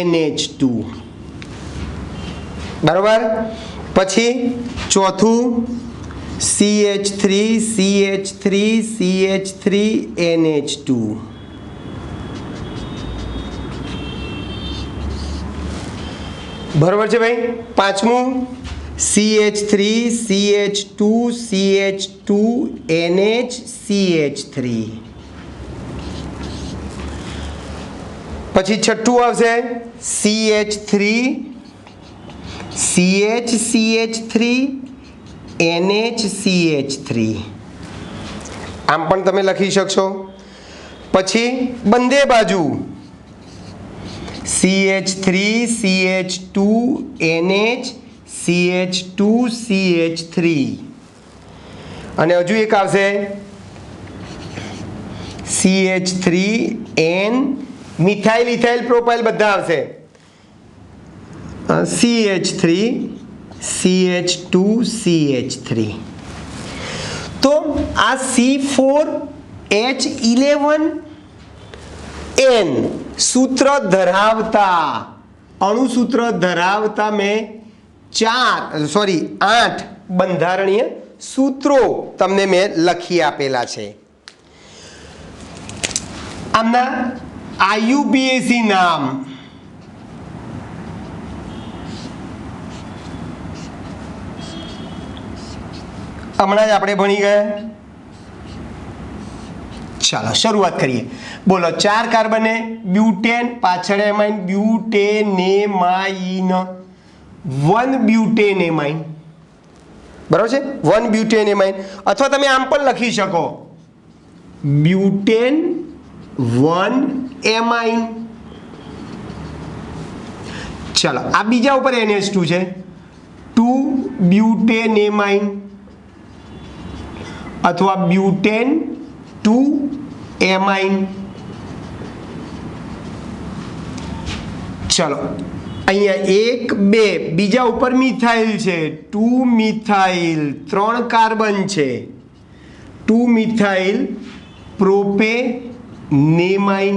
NH2, બરાબર. પછી ચોથું CH3 બરાબર છે ભાઈ. પાંચમું CH3 પછી છઠ્ઠું આવશે CH3 આમ પણ તમે લખી શકશો. પછી બંને બાજુ CH3 અને હજુ એક આવશે CH3N મિથાઇલ ઇથાઇલ પ્રોપાઇલ બધા આવશે. CH3 તો આ C4H11N सूत्र धरावता अणुसूत्र धरावता में 8 बंधारणीय सूत्रों तमने मैं लखी आपेला छे. आमना IUPAC नाम हमणां ज आपणे भणी गया. ચાલો શરૂઆત કરીએ. બોલો 4 કાર્બન है ब्यूटेन पाछળ एमाइन ब्यूटेनेमाइन 1 ब्यूटेनेमाइन बराबर છે 1 ब्यूटेनेमाइन अथवा તમે આમ પણ લખી શકો ब्यूटेन 1 एमाइन. ચાલો આ બીજા ઉપર NH2 છે 2 ब्यूटेनेमाइन अथवा ब्यूटेन 2 एमाइन. चलो अहिया 1 2 बीजा ऊपर मिथाइल छे 2 मिथाइल 3 कार्बन छे 2 मिथाइल प्रोपेनेमाइन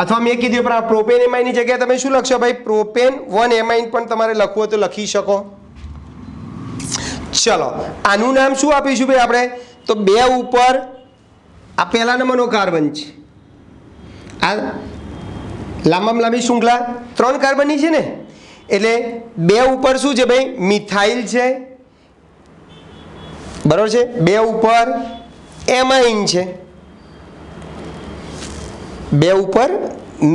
अथवा मैं कीधुं पण आ प्रोपेनेमाइन ની જગ્યાએ તમે શું લખશો ભાઈ પ્રોપેન 1 એમાઇન પણ તમારે લખવું હોય તો લખી શકો. ચલો આનું નામ શું આપીશું ભાઈ આપણે તો 2 ઉપર આ પહેલા નંબરનો કાર્બન છે આ લાંબામાં લાંબી શૃંખલા 3 કાર્બનની છે ને એટલે 2 ઉપર શું છે ભાઈ મિથાઇલ છે બરાબર છે 2 ઉપર એમાઇન છે 2 ઉપર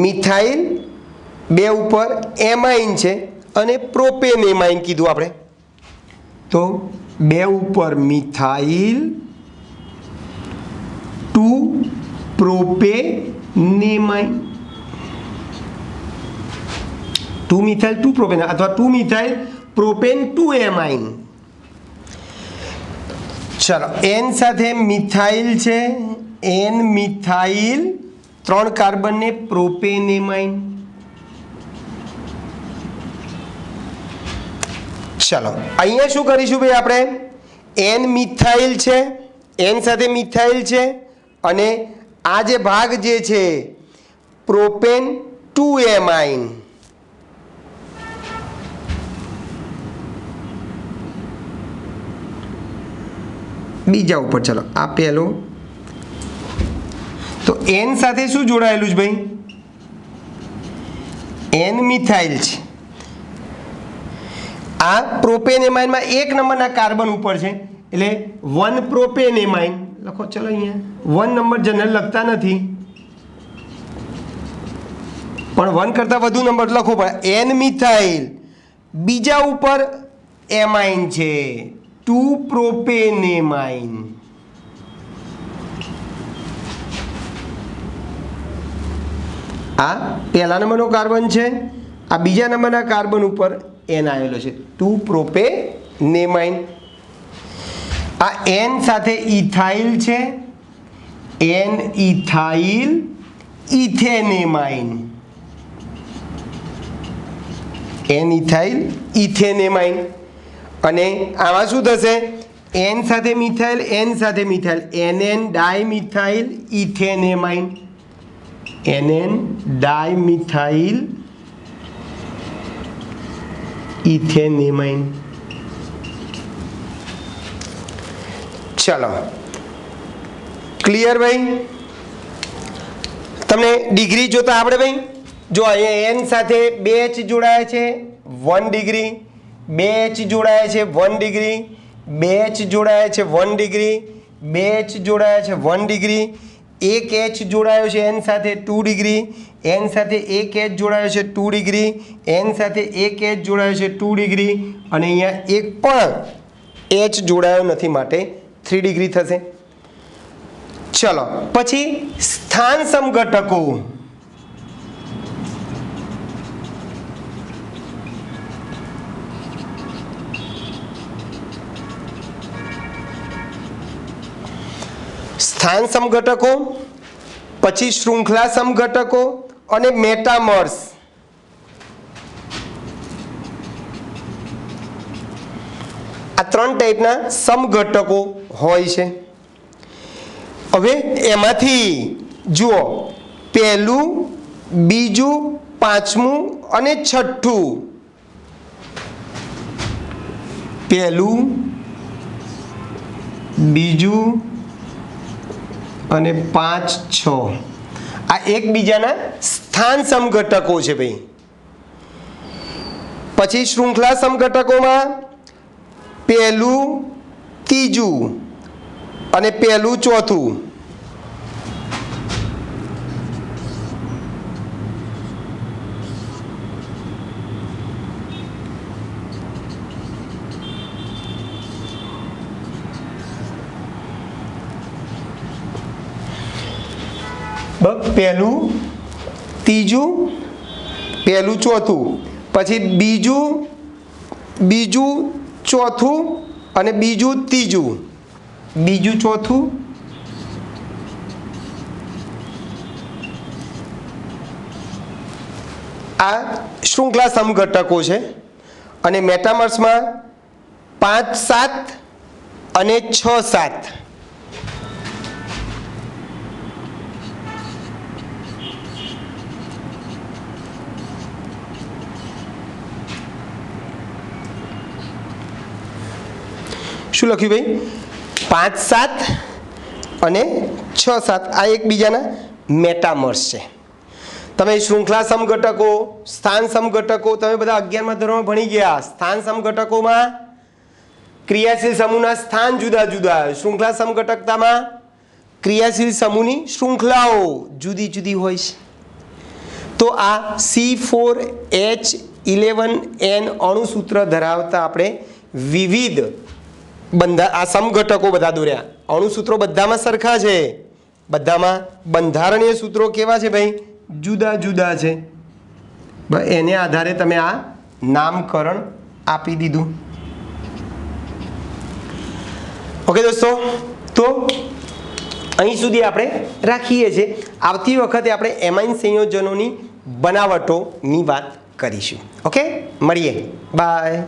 મિથાઇલ 2 ઉપર એમાઇન છે અને પ્રોપેનેમાઇન કીધું આપણે તો 2 ઉપર મિથાઇલ 2 प्रोपेनेमाइन 2 मिथाइल 2 प्रोपेन अथवा 2 मिथाइल प्रोपेन 2 एमाइन. चलो N साथे मिथाइल छे N मिथाइल 3 कार्बन ने प्रोपेनेमाइन. चलो अहींया शुं करीशुं भाई आपणे N मिथाइल छे N साथे मिथाइल छे અને આ જે ભાગ જે છે પ્રોપેન 2 એમાઇન બીજા ઉપર ચલો આ પહેલો તો N સાથે શું જોડાયેલું છે ભાઈ N મિથાઇલ છે આ પ્રોપેનેમાઇનમાં 1 નંબરના કાર્બન ઉપર છે એટલે 1 પ્રોપેનેમાઇન લખો. ચલો અહીંયા 1 નંબર જનરલ લખતા નથી પણ 1 કરતાં વધુ નંબર લખવો પડે. N મિથાઇલ બીજા ઉપર એમાઇન છે 2 પ્રોપેનેમાઇન. આ પહેલા નંબરનો કાર્બન છે આ બીજા નંબરના કાર્બન ઉપર N આવેલો છે 2 પ્રોપેનેમાઇન. આ N સાથે ઇથાઇલ છે N ethyl ethanamine N ethyl ethanamine અને આમાં શું થશે N સાથે methyl NN dimethyl ethanamine NN dimethyl ethanamine. ચલો ક્લિયર ભાઈ? તમને ડિગ્રી જોતા આવડે ભાઈ? જો અહીંયા એન સાથે 2H જોડાયા છે 1 ડિગ્રી, 2H જોડાયા છે 1 ડિગ્રી, 2H જોડાયા છે 1 ડિગ્રી, 2H જોડાયા છે 1 ડિગ્રી, એક H જોડાયો છે એન સાથે 2 ડિગ્રી, એન સાથે એક H જોડાયો છે 2 ડિગ્રી, એન સાથે એક H જોડાયો છે 2 ડિગ્રી, અને અહીંયા એક પણ H જોડાયો નથી માટે 3 ડિગ્રી થશે. ચલો પછી સ્થાન સમઘટકો. સ્થાન સમઘટકો, પછી શૃંખલા સમઘટકો અને મેટામર્સ. આ 3 ટાઈપના સમઘટકો હોય છે. હવે એમાંથી જુઓ પહેલું, બીજું, પાંચમું અને છઠ્ઠું. પહેલું, બીજું અને 5, 6 આ એકબીજાના સ્થાન સમઘટકો છે ભાઈ. પછી શૃંખલા સમઘટકોમાં પહેલું, ત્રીજું અને પહેલું, ચોથું. પહેલું, ત્રીજું, પહેલું, ચોથું, પછી બીજું, ચોથું અને બીજું, ત્રીજું, બીજું, ચોથું, આ શૃંખલા સમઘટકો છે. અને મેટામર્સમાં 5, 7 અને 6, 7. શું લખ્યું ભાઈ? 5, 7 અને 6, 7 આ એકબીજાના મેટામર્સ છે. તમે શૃંખલા સમઘટકો, સ્થાન સમઘટકો તમે બધા 11મા ધોરણમાં ભણી ગયા. સ્થાન સમઘટકોમાં ક્રિયાશીલ સમૂહના સ્થાન જુદા જુદા, શૃંખલા સમઘટકતામાં ક્રિયાશીલ સમૂહની શૃંખલાઓ જુદી જુદી હોય છે. તો આ C4H11N અણુસૂત્ર ધરાવતા આપણે વિવિધ આ સમઘટકો બધા દોર્યા. અણુસૂત્રો બધામાં સરખા છે, બધામાં બંધારણીય સૂત્રો કેવા છે ભાઈ? જુદા જુદા છે. એને આધારે તમે આ નામકરણ આપી દીધું. ઓકે દોસ્તો, તો અહીં સુધી આપણે રાખીએ છીએ. આવતી વખતે આપણે એમાઇન સંયોજનોની બનાવટોની વાત કરીશું. ઓકે, મળીએ. બાય.